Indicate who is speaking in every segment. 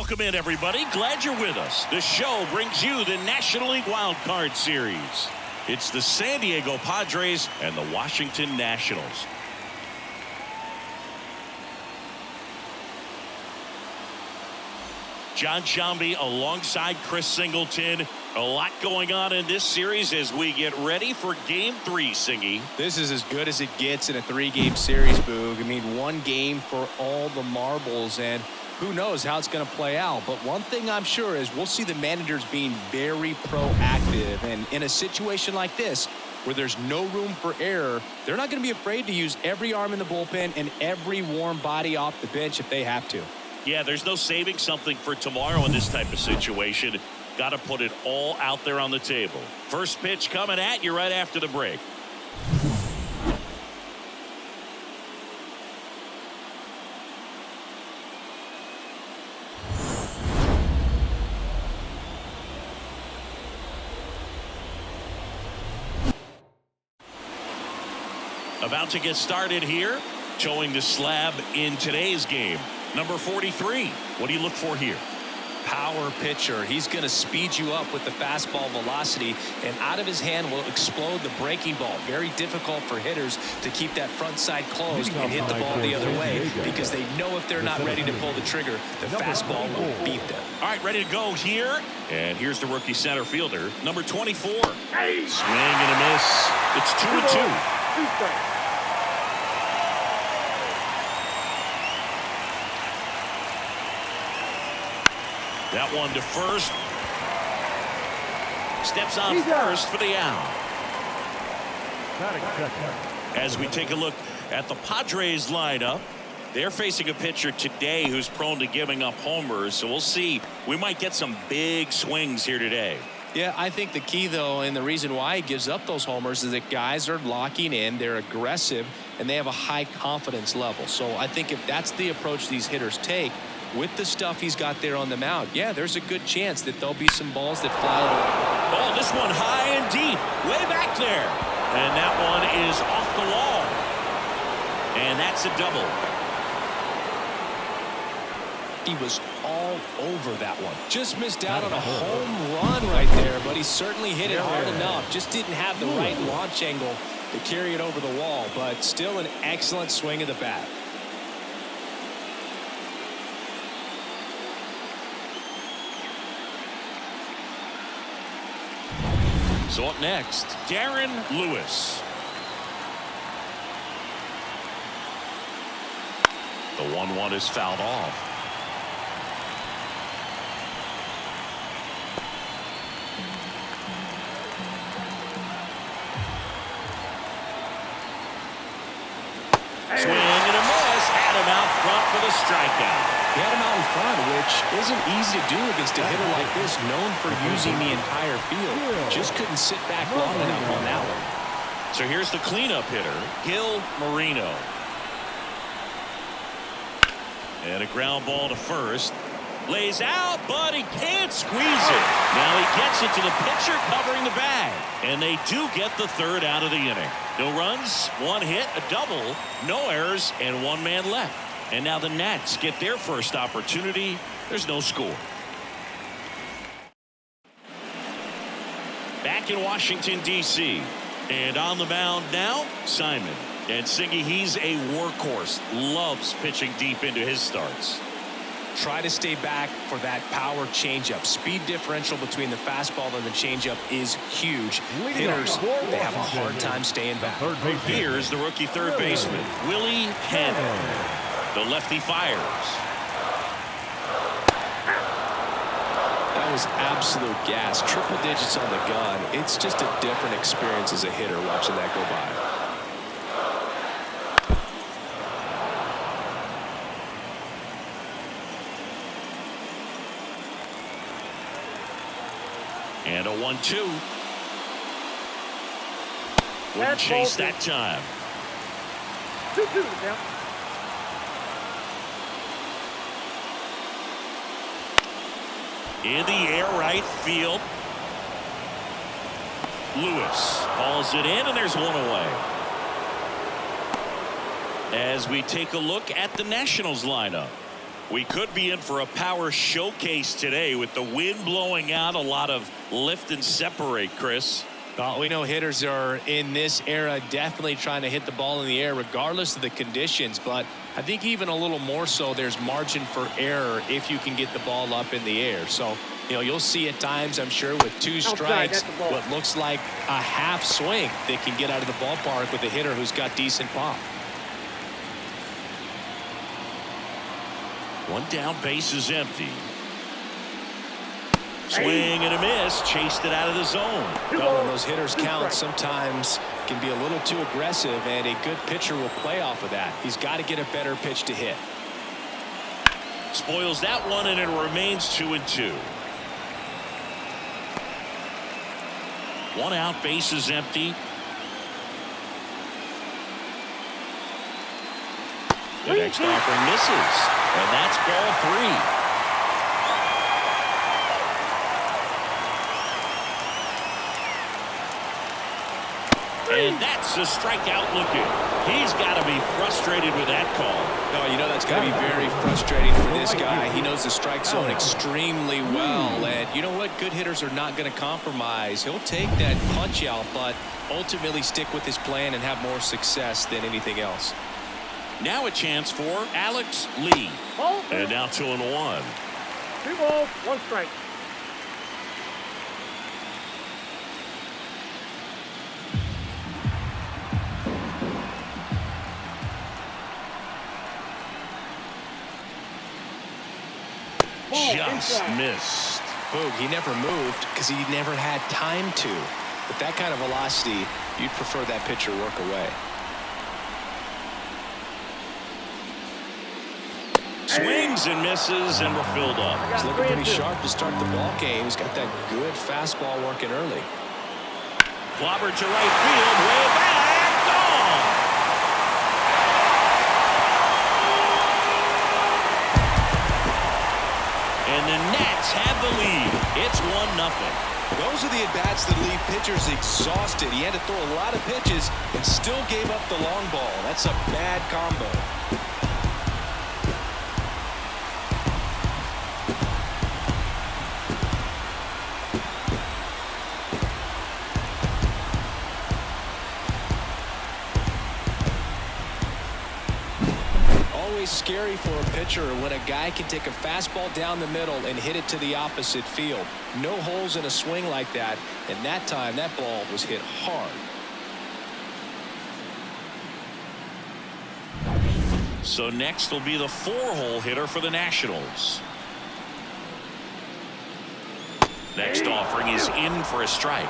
Speaker 1: Welcome in, everybody. Glad you're with us. The show brings you the National League Wild Card Series. It's the San Diego Padres and the Washington Nationals. John Sciambi alongside Chris Singleton. A lot going on in this series as we get ready for Game 3, Singy.
Speaker 2: This is as good as it gets in a 3-game series, Boog. I mean, one game for all the marbles, and who knows how it's going to play out. But one thing I'm sure is we'll see the managers being very proactive. And in a situation like this, where there's no room for error, they're not going to be afraid to use every arm in the bullpen and every warm body off the bench if they have to.
Speaker 1: Yeah, there's no saving something for tomorrow in this type of situation. Got to put it all out there on the table. First pitch coming at you right after the break. About to get started here, showing the slab in today's game. Number 43. What do you look for here?
Speaker 2: Power pitcher. He's going to speed you up with the fastball velocity, and out of his hand will explode the breaking ball. Very difficult for hitters to keep that front side closed and hit the ball the other way, because they know if they're not ready to pull the trigger, the fastball will beat them.
Speaker 1: All right, ready to go here. And here's the rookie center fielder, number 24. Swing and a miss. It's 2-2. That one to first. Steps on first for the out. As we take a look at the Padres lineup, they're facing a pitcher today who's prone to giving up homers. So we'll see. We might get some big swings here today.
Speaker 2: Yeah, I think the key, though, and the reason why he gives up those homers is that guys are locking in, they're aggressive, and they have a high confidence level. So I think if that's the approach these hitters take, with the stuff he's got there on the mound, yeah, there's a good chance that there'll be some balls that fly away.
Speaker 1: Oh, this one high and deep, way back there. And that one is off the wall. And that's a double.
Speaker 2: He was all over that one. Just missed out on a home run right there, but he certainly hit it hard enough. Just didn't have the right launch angle to carry it over the wall, but still an excellent swing of the bat.
Speaker 1: So up next, Darren Lewis. The 1-1 is fouled off. Swing and a miss. Had him out front for the strikeout.
Speaker 2: He had him out in front, which isn't easy to do against a hitter like this, known for using the entire field. Just couldn't sit back long enough on that one.
Speaker 1: So here's the cleanup hitter, Gil Marino. And a ground ball to first. Lays out, but he can't squeeze it. Now he gets it to the pitcher covering the bag. And they do get the third out of the inning. No runs, one hit, a double, no errors, and one man left. And now the Nats get their first opportunity. There's no score. Back in Washington, D.C. And on the mound now, Simon. And Singy, he's a workhorse. Loves pitching deep into his starts.
Speaker 2: Try to stay back for that power changeup. Speed differential between the fastball and the changeup is huge. Hitters, they have a hard time staying back.
Speaker 1: Here's the rookie third baseman, Willie Cannon. The lefty fires.
Speaker 2: That was absolute gas. Triple digits on the gun. It's just a different experience as a hitter watching that go by.
Speaker 1: And a 1-2. Wouldn't chase that time.
Speaker 3: 2-2 now.
Speaker 1: In the air right field. Lewis hauls it in, and there's one away. As we take a look at the Nationals lineup. We could be in for a power showcase today with the wind blowing out, a lot of lift and separate, Chris.
Speaker 2: We know hitters are in this era definitely trying to hit the ball in the air regardless of the conditions, but I think even a little more so there's margin for error if you can get the ball up in the air. So, you'll see at times, I'm sure, with 2 strikes, what looks like a half swing that can get out of the ballpark with a hitter who's got decent pop.
Speaker 1: 1 down, base is empty. Swing and a miss, chased it out of the zone.
Speaker 2: Well, when those hitters count, sometimes can be a little too aggressive, and a good pitcher will play off of that. He's got to get a better pitch to hit.
Speaker 1: Spoils that one, and it remains 2-2. 1 out, base is empty. The next offering misses, and that's ball 3. And that's a strikeout looking. He's got to be frustrated with that call.
Speaker 2: No, that's got to be very frustrating for this guy. He knows the strike zone extremely well. And you know what? Good hitters are not going to compromise. He'll take that punch out, but ultimately stick with his plan and have more success than anything else.
Speaker 1: Now a chance for Alex Lee. And now 2-1.
Speaker 3: 2 balls, 1 strike.
Speaker 1: Just missed.
Speaker 2: Boog, he never moved because he never had time to. With that kind of velocity, you'd prefer that pitcher work away.
Speaker 1: Swings and misses, and we're filled up.
Speaker 2: He's looking pretty sharp to start the ball game. He's got that good fastball working early.
Speaker 1: Clobbered to right field, way back, gone. And the Nats have the lead. It's 1-0.
Speaker 2: Those are the at-bats that leave pitchers exhausted. He had to throw a lot of pitches and still gave up the long ball. That's a bad combo. Scary for a pitcher when a guy can take a fastball down the middle and hit it to the opposite field. No holes in a swing like that, and that time that ball was hit hard.
Speaker 1: So next will be the 4-hole hitter for the Nationals. Next offering is in for a strike.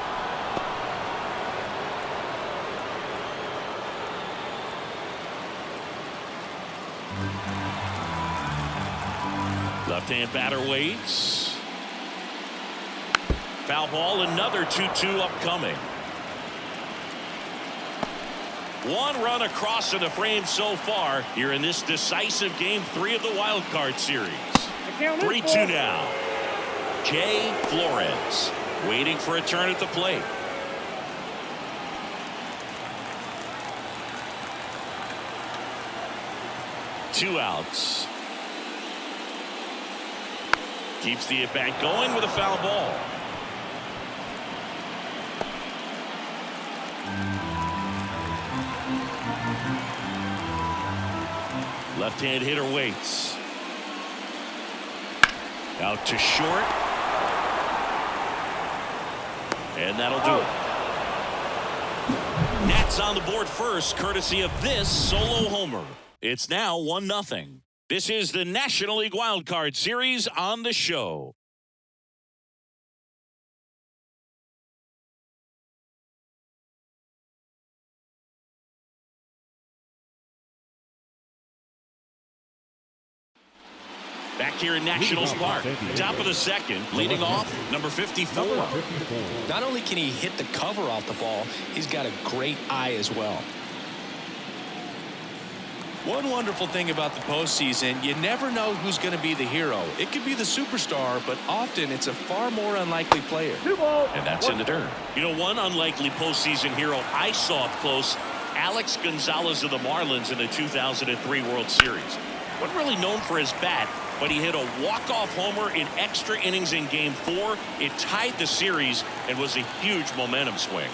Speaker 1: Left-hand batter waits. Foul ball, another 2-2 upcoming. 1 run across in the frame so far here in this decisive game 3 of the wild card series. 3-2 now. Jay Flores waiting for a turn at the plate. Two outs. Keeps the at-bat going with a foul ball. Left-hand hitter waits. Out to short. And that'll do it. Nats on the board first, courtesy of this solo homer. It's now 1-0. This is the National League Wild Card Series on the show. Back here in Nationals Park, top of the second, leading off, number 54.
Speaker 2: Not only can he hit the cover off the ball, he's got a great eye as well. One wonderful thing about the postseason, you never know who's going to be the hero. It could be the superstar, but often it's a far more unlikely player.
Speaker 1: And that's in the dirt. You know, one unlikely postseason hero I saw up close, Alex Gonzalez of the Marlins in the 2003 World Series. Wasn't really known for his bat, but he hit a walk-off homer in extra innings in Game 4. It tied the series and was a huge momentum swing.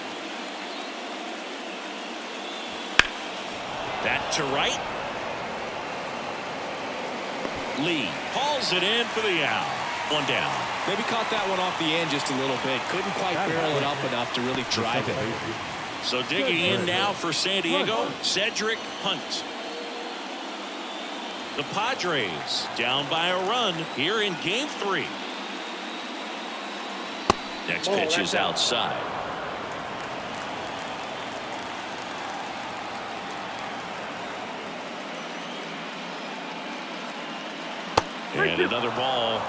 Speaker 1: That to right. Lee hauls it in for the out. One down.
Speaker 2: Maybe caught that one off the end just a little bit. Couldn't quite barrel it up enough to really drive it.
Speaker 1: So digging in now for San Diego, Cedric Hunt. The Padres down by a run here in Game 3. Next pitch is outside. And another ball.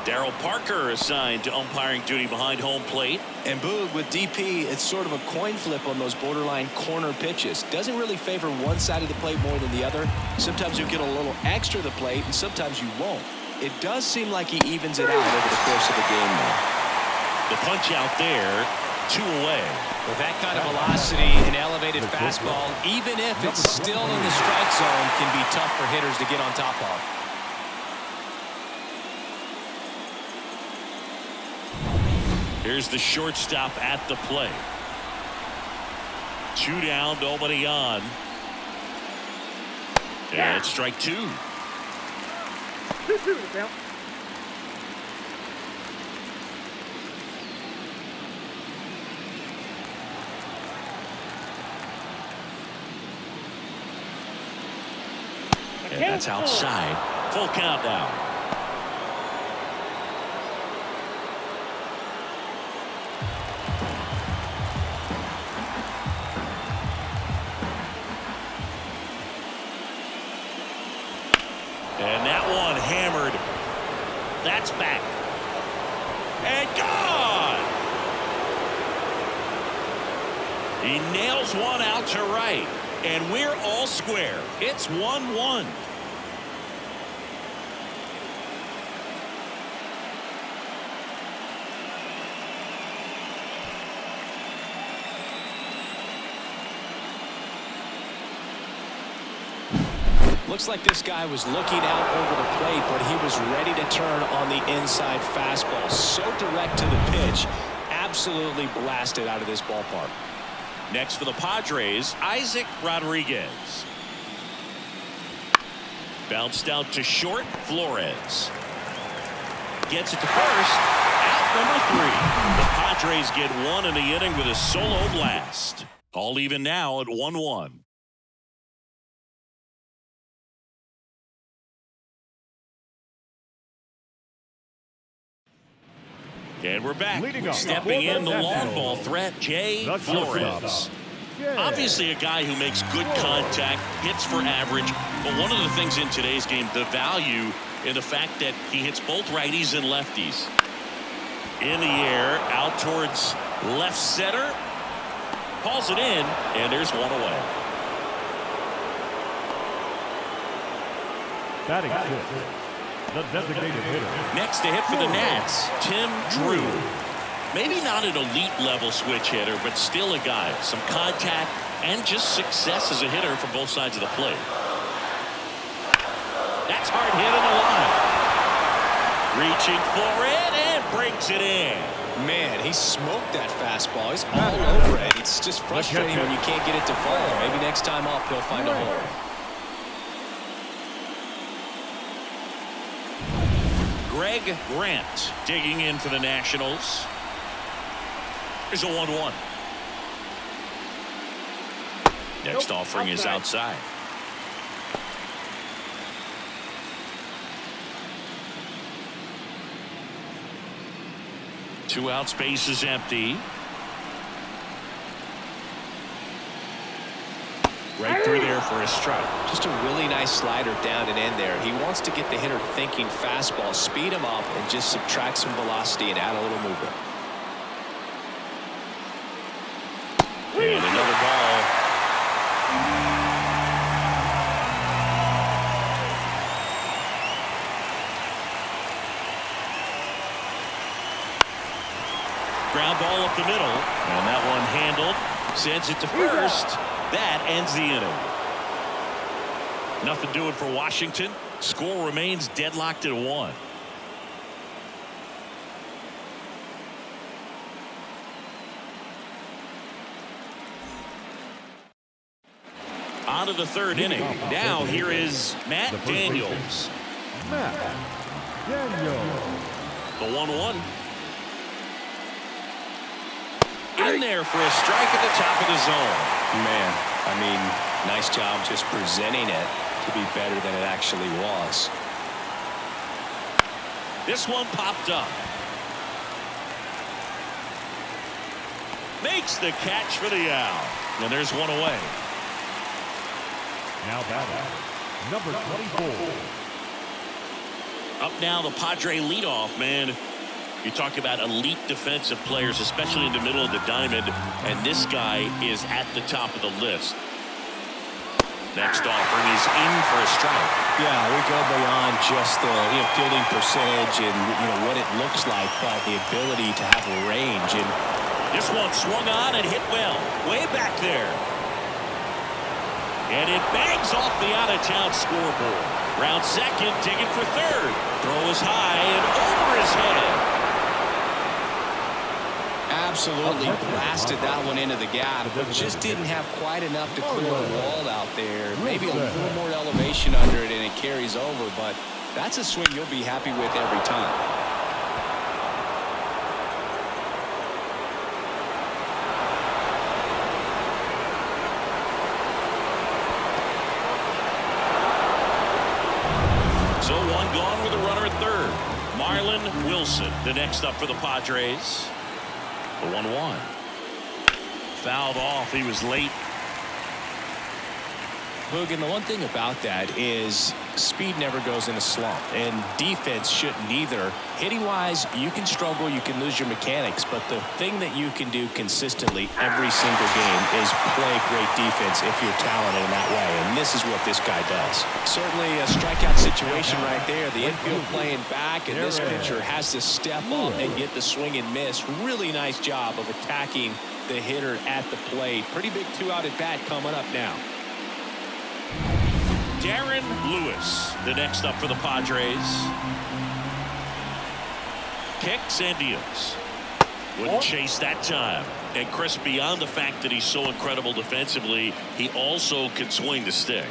Speaker 1: Darryl Parker assigned to umpiring duty behind home plate.
Speaker 2: And Boog, with DP, it's sort of a coin flip on those borderline corner pitches. Doesn't really favor one side of the plate more than the other. Sometimes you get a little extra to the plate, and sometimes you won't. It does seem like he evens it out over the course of the game now.
Speaker 1: The punch out there, 2 away.
Speaker 2: With that kind of velocity and elevated fastball, even if it's still in the strike zone, can be tough for hitters to get on top of.
Speaker 1: Here's the shortstop at the plate. 2 down, nobody on. And strike 2.
Speaker 3: 2-2 to count.
Speaker 1: And that's outside. Full count now. And that one hammered. That's back. And gone. He nails one out to right. And we're all square. It's 1-1.
Speaker 2: Looks like this guy was looking out over the plate, but he was ready to turn on the inside fastball. So direct to the pitch. Absolutely blasted out of this ballpark.
Speaker 1: Next for the Padres, Isaac Rodriguez. Bounced out to short, Flores. Gets it to first. Out number 3. The Padres get 1 in the inning with a solo blast. All even now at 1-1. And we're back. Stepping in the long ball threat, Jay Flores. Obviously a guy who makes good contact, hits for average, but one of the things in today's game, the value in the fact that he hits both righties and lefties. In the air, out towards left center. Calls it in, and there's one away.
Speaker 4: Batting fifth, the designated hitter.
Speaker 1: Next to hit for the Nats, Tim Drew. Maybe not an elite level switch hitter, but still a guy. Some contact and just success as a hitter from both sides of the plate. That's hard hit on the line. Reaching for it and breaks it in.
Speaker 2: Man, he smoked that fastball. He's all over it. It's just frustrating when you can't get it to fall. Maybe next time up he'll find a hole.
Speaker 1: Greg Grant digging in for the Nationals. Here's a 1-1. Next offering is outside. Two out, space is empty. Right through there for a strike.
Speaker 2: Just a really nice slider down and in there. He wants to get the hitter thinking fastball, speed him up, and just subtract some velocity and add a little movement.
Speaker 1: And another ball. Ground ball up the middle, and that one handled. Sends it to first. That ends the inning. Nothing doing for Washington. Score remains deadlocked at 1. On to the third inning. Now here is Matt Daniels.
Speaker 4: Matt Daniels.
Speaker 1: The 1-1. In there for a strike at the top of the zone.
Speaker 2: Man, I mean, nice job just presenting it to be better than it actually was.
Speaker 1: This one popped up. Makes the catch for the out. And there's one away.
Speaker 4: Now batting, number 24.
Speaker 1: Up now the Padre leadoff man. You talk about elite defensive players, especially in the middle of the diamond, and this guy is at the top of the list. Next offering is in for a strike.
Speaker 2: Yeah, we go beyond just the fielding percentage and what it looks like, but the ability to have a range. And
Speaker 1: this one swung on and hit well, way back there. And it bangs off the out-of-town scoreboard. Round second, digging for third. Throw is high and over his head.
Speaker 2: Absolutely blasted that one into the gap, but just didn't have quite enough to clear the wall out there. Maybe a little more elevation under it and it carries over, but that's a swing you'll be happy with every time.
Speaker 1: So one gone with a runner at third. Marlon Wilson, the next up for the Padres. The 1-1. Fouled off. He was late.
Speaker 2: Boog, and the one thing about that is speed never goes in a slump, and defense shouldn't either. Hitting-wise, you can struggle, you can lose your mechanics, but the thing that you can do consistently every single game is play great defense if you're talented in that way, and this is what this guy does. Certainly a strikeout situation right there. The infield playing back, and this pitcher has to step up and get the swing and miss. Really nice job of attacking the hitter at the plate. Pretty big two-out at bat coming up now.
Speaker 1: Darren Lewis, the next up for the Padres. Kicks and deals. Wouldn't chase that time. And Chris, beyond the fact that he's so incredible defensively, he also can swing the stick.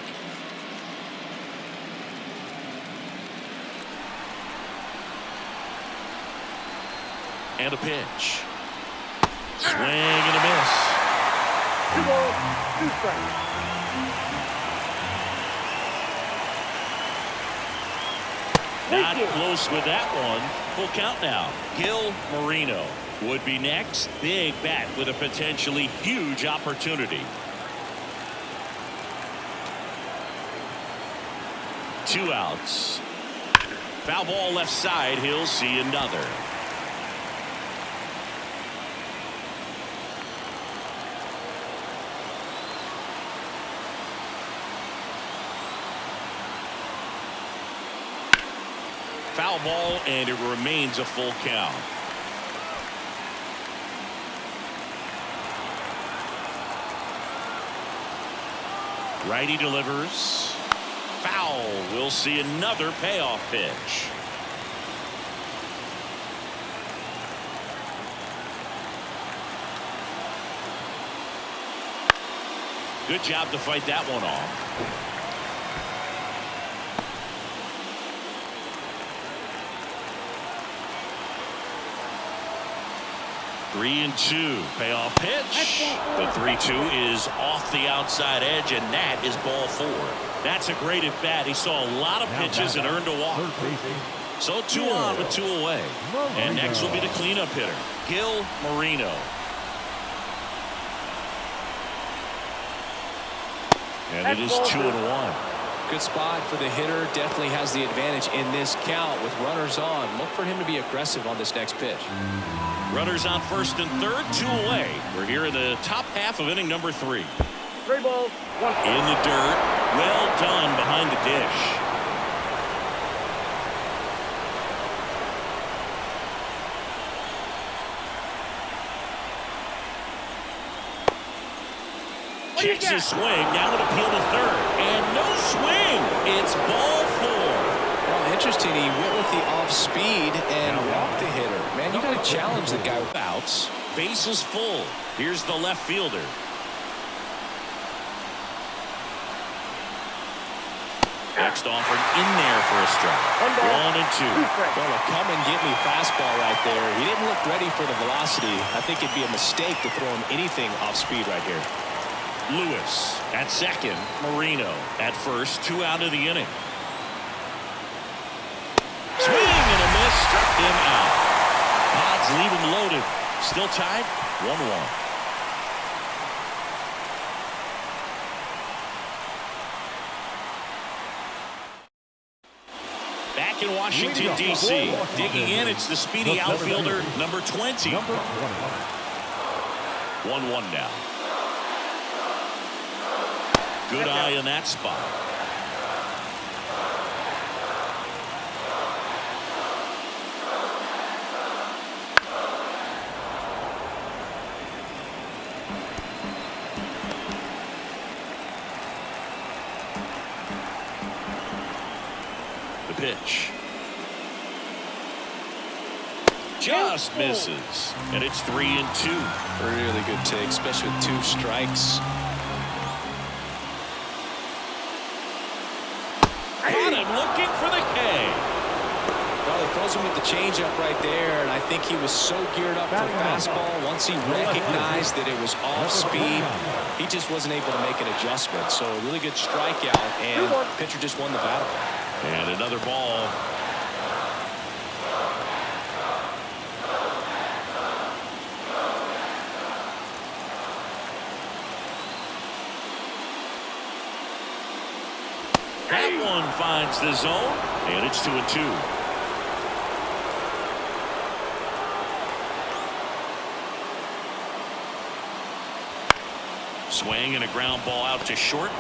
Speaker 1: And a pitch. Swing and a miss.
Speaker 3: 2 balls, 2 strikes.
Speaker 1: Not close with that one. Full count now. Gil Marino would be next. Big bat with a potentially huge opportunity. 2 outs. Foul ball left side. He'll see another. Foul ball, and it remains a full count. Righty delivers. Foul. We'll see another payoff pitch. Good job to fight that one off. Three and 2. Payoff pitch. The 3-2 is off the outside edge, and that is ball 4. That's a great at bat. He saw a lot of pitches and earned a walk. So 2 on with 2 away. And next will be the cleanup hitter, Gil Marino. And it is 2-1.
Speaker 2: Good spot for the hitter. Definitely has the advantage in this count with runners on. Look for him to be aggressive on this next pitch.
Speaker 1: Runners on first and third, 2 away. We're here in the top half of inning number 3.
Speaker 3: 3 balls, 1 strike.
Speaker 1: In the dirt. Well done behind the dish. Kicks his swing. Now an appeal to third. And no swing. It's ball 4.
Speaker 2: Well, interesting. He went with the off speed and walked the hitter. Man, you got to challenge the guy with outs.
Speaker 1: Base is full. Here's the left fielder. Next offered in there for a strike. 1 and 2.
Speaker 2: Well, a come and get me fastball right there. He didn't look ready for the velocity. I think it'd be a mistake to throw him anything off speed right here.
Speaker 1: Lewis at second. Marino at first. 2 out of the inning. Swing and a miss. Struck him out. Odds leave him loaded. Still tied. 1-1. Back in Washington, D.C. Digging in, it's the speedy outfielder, number 20. 1-1 now. Good eye in that spot. Pitch. Just misses. And it's 3-2.
Speaker 2: Really good take, especially with 2 strikes.
Speaker 1: Got him looking for the K.
Speaker 2: Well, he throws him with the changeup right there, and I think he was so geared up for fastball. Once he recognized that it was off speed, he just wasn't able to make an adjustment. So a really good strikeout, and the pitcher just won the battle.
Speaker 1: And another ball. That one finds the zone, and it's 2-2. Swing and a ground ball out to short.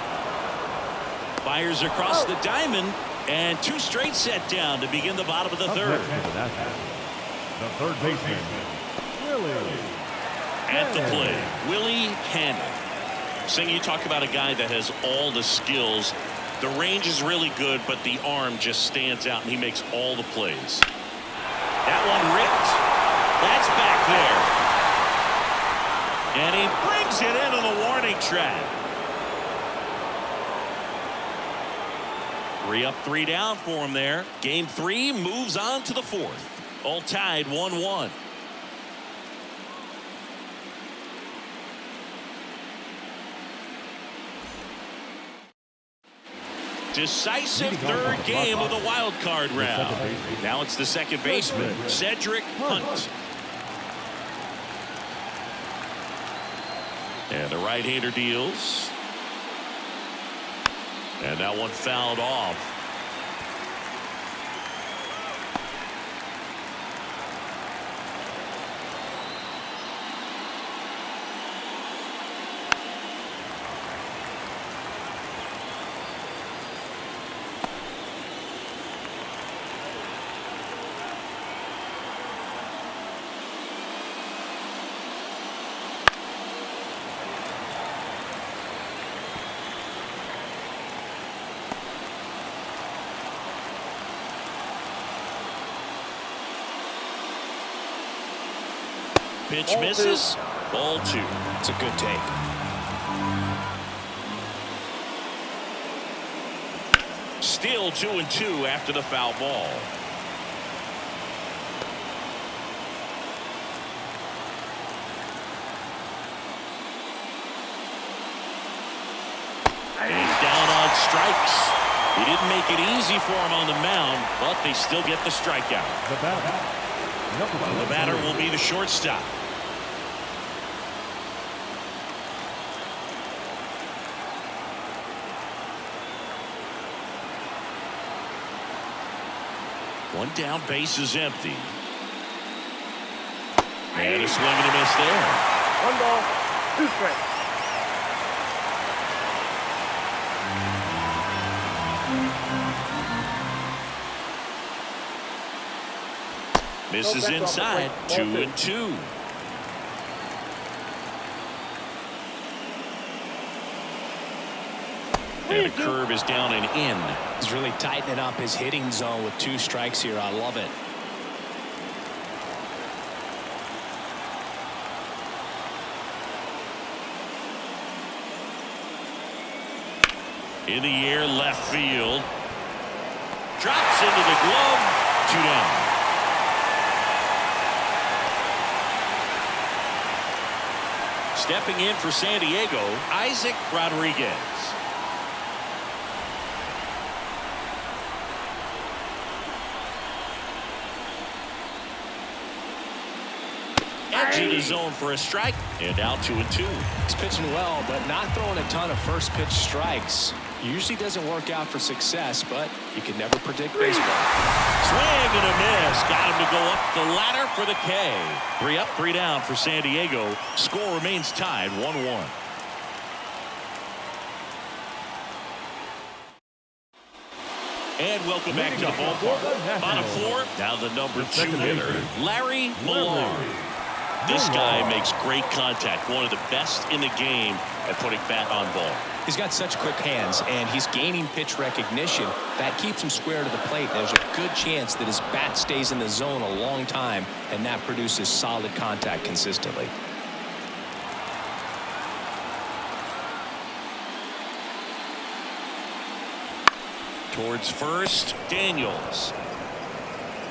Speaker 1: Fires across the diamond. And 2 straight set down to begin the bottom of the third.
Speaker 4: The third baseman, Willie.
Speaker 1: At the plate, Willie Cannon. Sing, you talk about a guy that has all the skills. The range is really good, but the arm just stands out, and he makes all the plays. That one ripped. That's back there. And he brings it into the warning track. 3 up, 3 down for him there. Game 3 moves on to the 4th. All tied 1-1. Decisive third game of the wild card round. Now it's the second baseman, Cedric Hunt. And the right-hander deals. And that one fouled off. Pitch misses. Ball 2.
Speaker 2: It's a good take.
Speaker 1: Still 2-2 after the foul ball. He's down on strikes. He didn't make it easy for him on the mound, but they still get the strikeout. The batter will be the shortstop. One down, base is empty. And a swing and a miss there.
Speaker 3: 1 ball, 2 strikes.
Speaker 1: Misses inside. 2-2. And a curve is down and in.
Speaker 2: He's really tightening up his hitting zone with 2 strikes here. I love it.
Speaker 1: In the air, left field. Drops into the glove. 2 down. Stepping in for San Diego, Isaac Rodriguez. Edge of the zone for a strike, and now 2-2.
Speaker 2: He's pitching well, but not throwing a ton of first pitch strikes. Usually doesn't work out for success, but you can never predict baseball.
Speaker 1: Swing and a miss. Got him to go up the ladder for the K. 3 up, 3 down for San Diego. Score remains tied 1-1. And welcome back to the ballpark. Bottom 4, now the number 2 hitter, Larry Millar. This guy makes great contact. One of the best in the game at putting bat on ball.
Speaker 2: He's got such quick hands, and he's gaining pitch recognition. That keeps him square to the plate. There's a good chance that his bat stays in the zone a long time, and that produces solid contact consistently.
Speaker 1: Towards first, Daniels.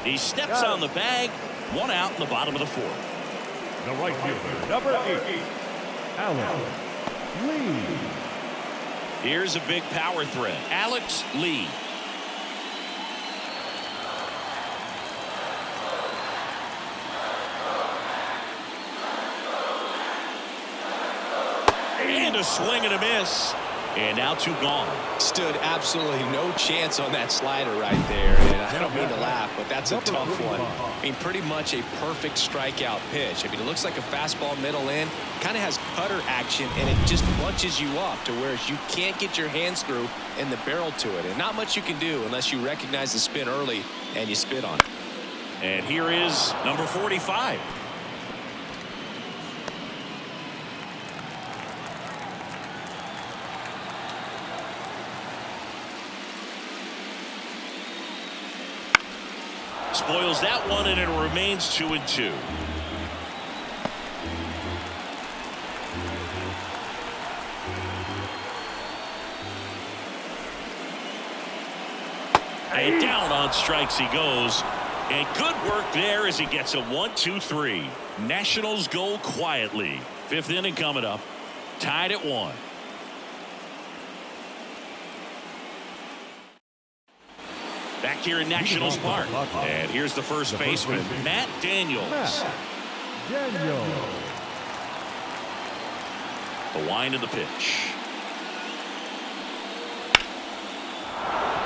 Speaker 1: He steps on the bag. 1 out in the bottom of the 4th.
Speaker 4: The right fielder, number 8, Alex Lee.
Speaker 1: Here's a big power threat. Alex Lee. And a swing and a miss. And now 2 gone.
Speaker 2: Stood absolutely no chance on that slider right there. And I don't mean to laugh, but that's a tough one. I mean, pretty much a perfect strikeout pitch. I mean, it looks like a fastball middle in. Kind of has cutter action, and it just bunches you up to where you can't get your hands through and the barrel to it. And not much you can do unless you recognize the spin early and you spit on it.
Speaker 1: And here is number 45. Spoils that one, and it remains 2-2. And down on strikes he goes. And good work there as he gets a 1-2-3. Nationals go quietly. 5th inning coming up. Tied at 1. Back here in Nationals Park. And here's the first baseman, Matt Daniels. The wind of the pitch.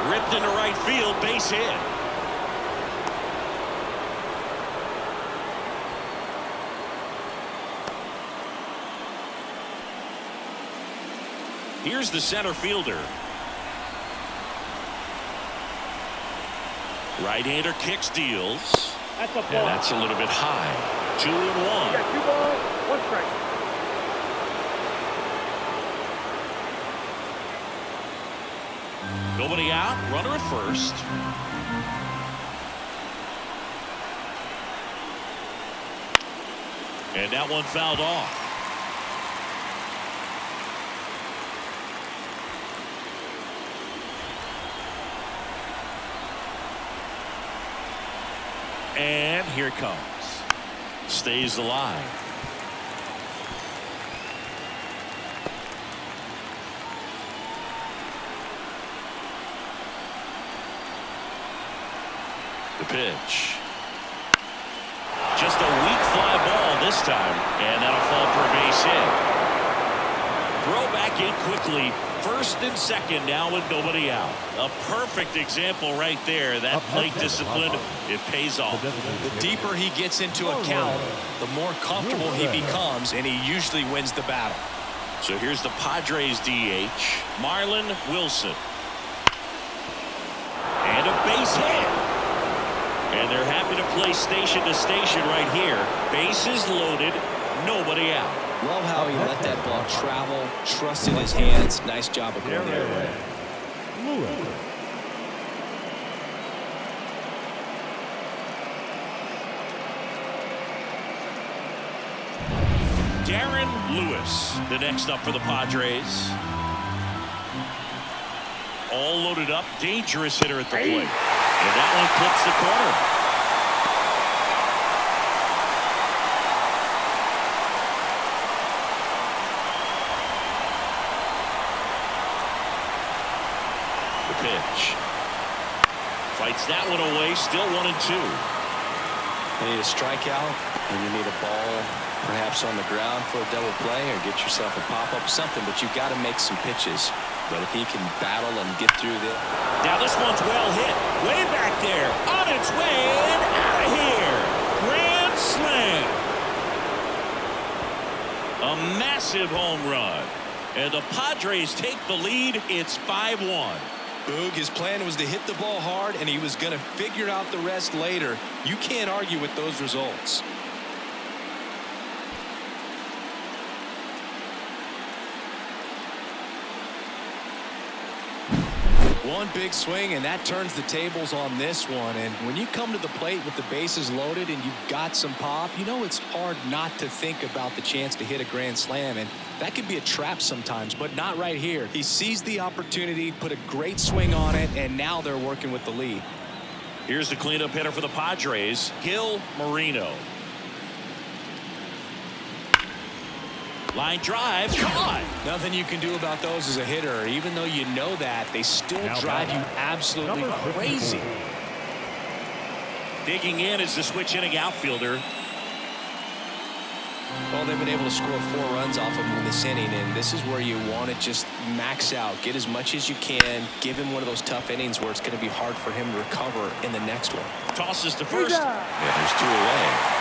Speaker 1: Ripped into right field, base hit. Here's the center fielder. Right-hander kicks, deals.
Speaker 3: That's a ball.
Speaker 1: And that's a little bit high. 2-1.
Speaker 3: You got 2 balls, 1 strike.
Speaker 1: Nobody out. Runner at first. And that one fouled off. And here it comes. Stays alive. The pitch. Just a weak fly ball this time, and that'll fall for a base hit. Throw back in quickly. 1st and 2nd now with nobody out. A perfect example right there. That plate discipline, it pays off.
Speaker 2: The deeper he gets into a count, the more comfortable he becomes, and he usually wins the battle.
Speaker 1: So here's the Padres DH, Marlon Wilson. And a base hit. And they're happy to play station to station right here. Bases loaded, nobody out.
Speaker 2: Love how he let that ball travel, trusted his hands. Nice job of going there, Ray.
Speaker 4: Lewis.
Speaker 1: Darren Lewis, the next up for the Padres. All loaded up, dangerous hitter at the plate. And that one clips the corner. The pitch. Fights that one away, still 1-2.
Speaker 2: You need a strikeout, and you need a ball perhaps on the ground for a double play or get yourself a pop-up, something, but you've got to make some pitches. But if he can battle and get through the...
Speaker 1: Now this one's well hit. Way back there. On its way and out of here. Grand slam. A massive home run. And the Padres take the lead. It's 5-1.
Speaker 2: Boog, his plan was to hit the ball hard, and he was going to figure out the rest later. You can't argue with those results. One big swing, and that turns the tables on this one. And when you come to the plate with the bases loaded and you've got some pop, you know it's hard not to think about the chance to hit a grand slam. And that could be a trap sometimes, but not right here. He seized the opportunity, put a great swing on it, and now they're working with the lead.
Speaker 1: Here's the cleanup hitter for the Padres, Gil Marino. Line drive, come on.
Speaker 2: Nothing you can do about those as a hitter. Even though you know that, they still drive you absolutely crazy.
Speaker 1: Digging in is the switch inning outfielder.
Speaker 2: Well, they've been able to score 4 runs off of him in this inning, and this is where you want to just max out, get as much as you can, give him one of those tough innings where it's going to be hard for him to recover in the next one.
Speaker 1: Tosses to first.
Speaker 2: Yeah, there's 2 away.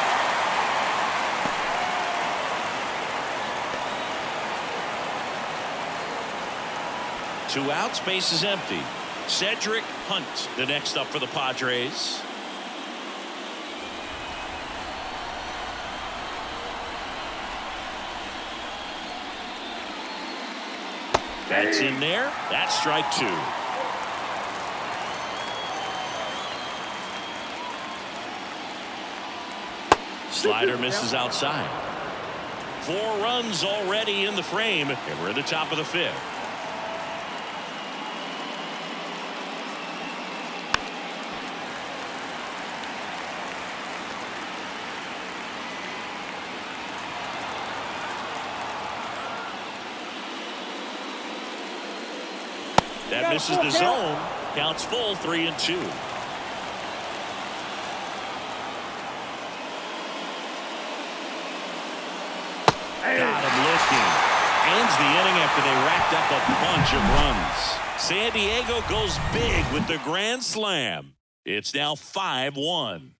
Speaker 1: 2 outs, base is empty. Cedric Hunt, the next up for the Padres. That's in there. That's strike 2. Slider misses outside. 4 runs already in the frame, and we're at the top of the 5th. That misses the zone. Counts full, 3-2. Got him looking. Ends the inning after they racked up a bunch of runs. San Diego goes big with the grand slam. It's now 5-1.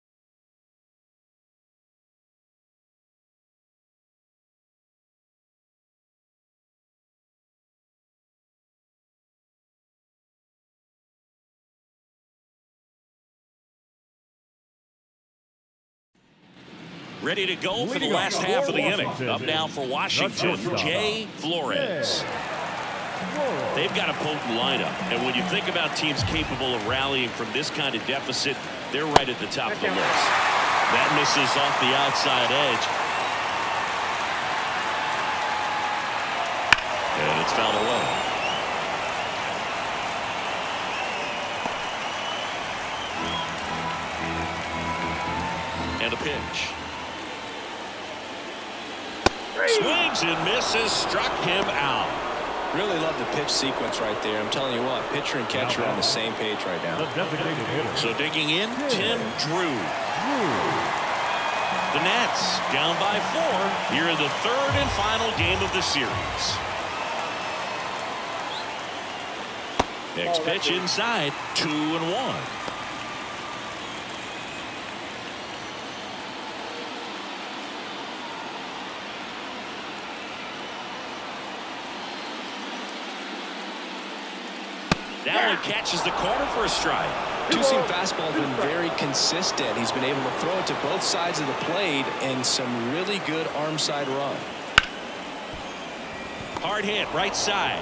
Speaker 1: Ready to go for the last half of the inning. Up now for Washington, Jay Flores. They've got a potent lineup, and when you think about teams capable of rallying from this kind of deficit, they're right at the top of the list. That misses off the outside edge. And it's fouled away. And a pitch. Swings and misses, struck him out.
Speaker 2: Really love the pitch sequence right there. I'm telling you what, pitcher and catcher are on the same page right now.
Speaker 1: So digging in, Tim Drew. The Nats down by 4 here in the 3rd and final game of the series. Next pitch inside, 2-1. That one catches the corner for a strike.
Speaker 2: Two-seam fastball has been very consistent. He's been able to throw it to both sides of the plate and some really good arm side run.
Speaker 1: Hard hit right side.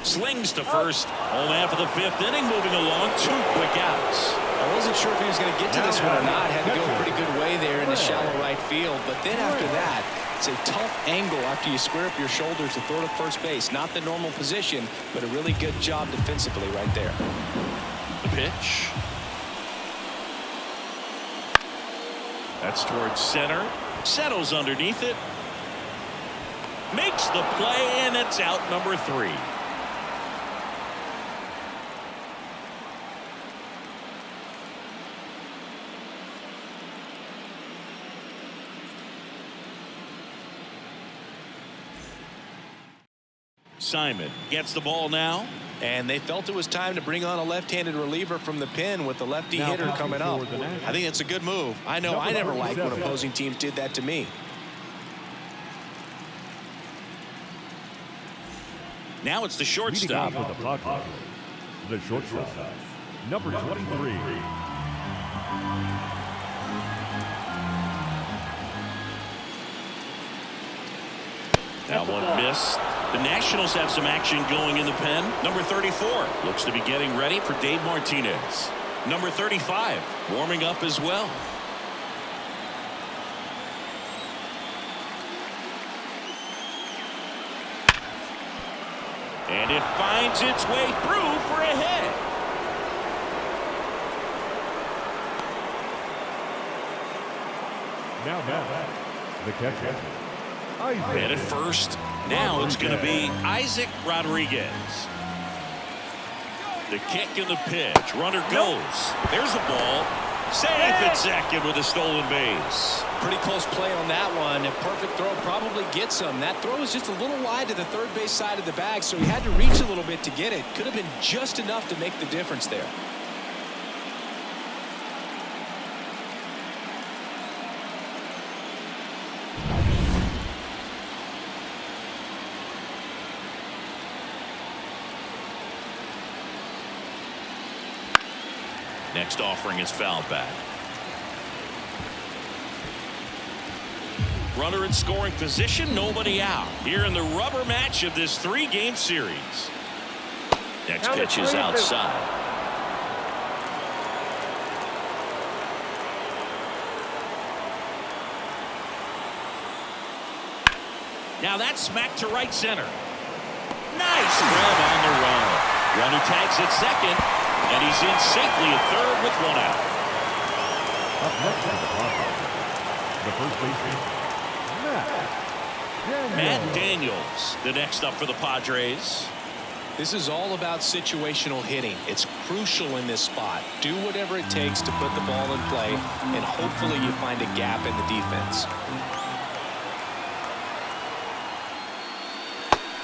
Speaker 1: Slings to first. Home half of the 5th inning, moving along. 2 quick outs.
Speaker 2: I wasn't sure if he was going to get to this one or not. Had to go a pretty good way there in the shallow right field. But then after that, it's a tough angle after you square up your shoulders to throw to first base. Not the normal position, but a really good job defensively right there.
Speaker 1: The pitch. That's towards center. Settles underneath it. Makes the play, and it's out number 3. Simon gets the ball now.
Speaker 2: And they felt it was time to bring on a left-handed reliever from the pen with the lefty hitter coming up. I think it's a good move. I know I never liked when opposing teams did that to me.
Speaker 1: Now it's the shortstop.
Speaker 4: For the Padres, the shortstop, number 23.
Speaker 1: That one missed. The Nationals have some action going in the pen. Number 34 looks to be getting ready for Dave Martinez. Number 35 warming up as well. And it finds its way through for a hit.
Speaker 4: Now, the catcher, Isaac.
Speaker 1: And at first, now it's going to be Isaac Rodriguez. The kick and the pitch. Runner goes. There's the ball. Safe at second with a stolen base.
Speaker 2: Pretty close play on that one. A perfect throw probably gets him. That throw was just a little wide to the third base side of the bag, so he had to reach a little bit to get it. Could have been just enough to make the difference there.
Speaker 1: Next offering is fouled back. Runner in scoring position, nobody out. Here in the rubber match of this 3-game series. Next pitch is outside. Now that's smacked to right center. Nice grab on the run. Runner tags at second. And he's in safely at third with 1 out.
Speaker 4: Up next the first baseman,
Speaker 1: Matt Daniels, the next up for the Padres.
Speaker 2: This is all about situational hitting. It's crucial in this spot. Do whatever it takes to put the ball in play, and hopefully you find a gap in the defense.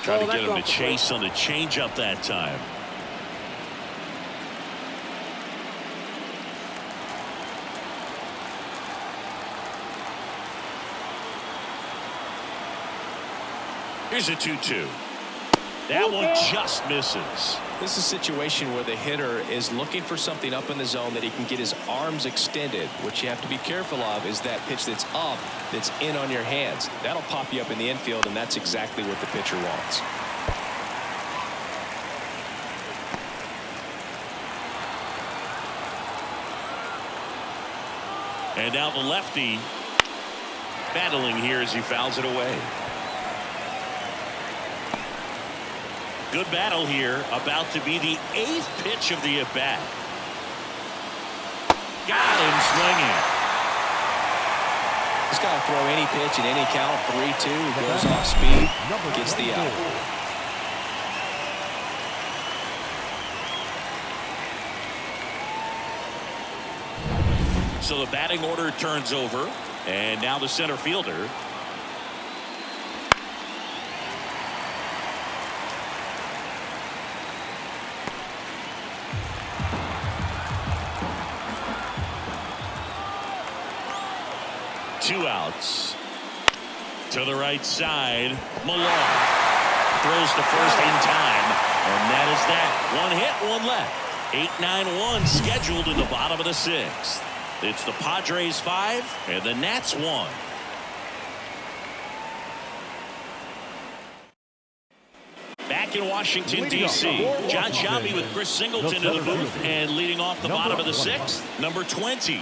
Speaker 1: Trying to get him to chase on the changeup that time. Here's a 2-2. That one just misses.
Speaker 2: This is a situation where the hitter is looking for something up in the zone that he can get his arms extended. What you have to be careful of is that pitch that's up, that's in on your hands. That'll pop you up in the infield, and that's exactly what the pitcher wants.
Speaker 1: And now the lefty battling here as he fouls it away. Good battle here. About to be the 8th pitch of the at-bat. Got him swinging.
Speaker 2: He's got to throw any pitch in any count. 3-2. Goes off speed. Gets the out.
Speaker 1: So the batting order turns over. And now the center fielder. Two outs. To the right side. Malone throws to first in time. And that is that. 1 hit, 1 left. 8-9-1 scheduled in the bottom of the 6th. It's the Padres 5 and the Nats 1. back in Washington, D.C. John Shelby with Chris Singleton to the booth, and leading off the bottom of the sixth, number 20.